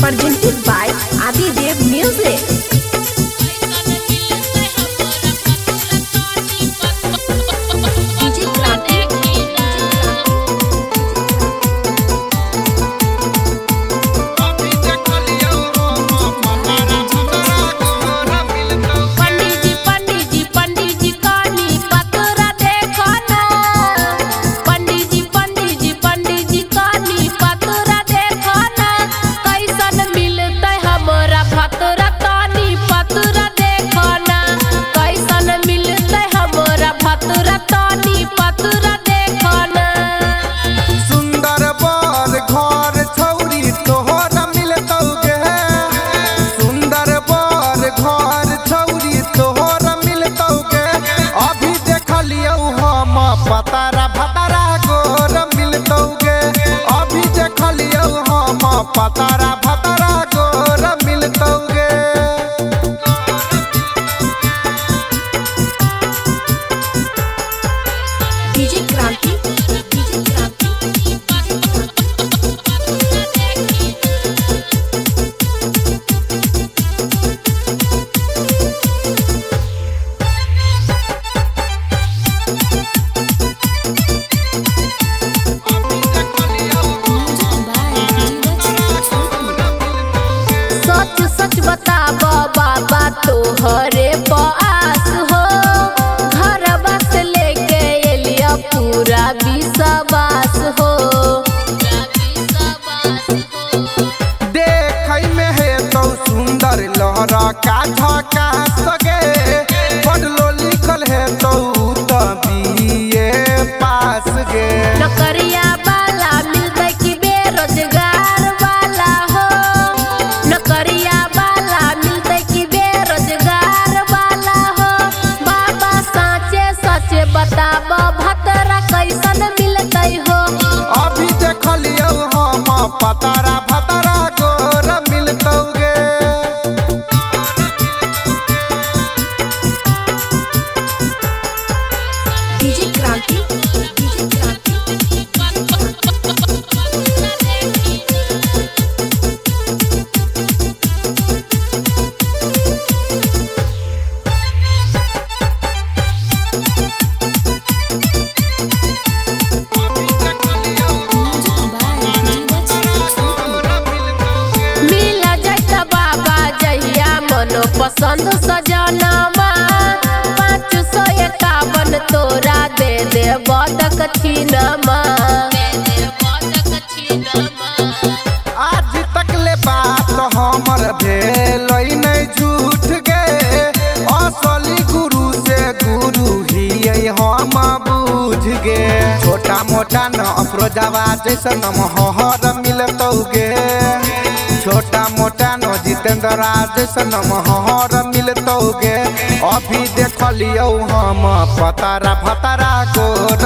presented by Adi Dev Music. पतारा भतारा गोर मिलतौगे अभी देख लियो हम पतारा भतारा गोर मिलतौगे। डीजे क्रांति बताब बाबा तोहरे पास हो घर बस लेके एलिया पूरा विश्वास हो। देखै में है तो सुंदर लहरा का झका सगे पढ़लो लिखल है तो बीए पास गे। नौकरिया वाला मिलते कि बेरोजगार वाला हो नौकरिया बताब भतरा कैसन मिलते हो अभी देख लियो हम पतारा भतारा गोर मिलतौगे। डीजे क्रांति पसंद सजनमा 551 तोरा दे दे बदक छीनमा। आज तक ले बात हमर भेल नहीं झूठ गे असली गुरु से गुरु ही हम बूझ गे। छोटा मोटा न अफरोजावा जैसन महर मिलतौगे छोटा मोटा न जितेंद्र जैसन महर मिलतौगे अभी देख लियो हम पतारा भतारा गोर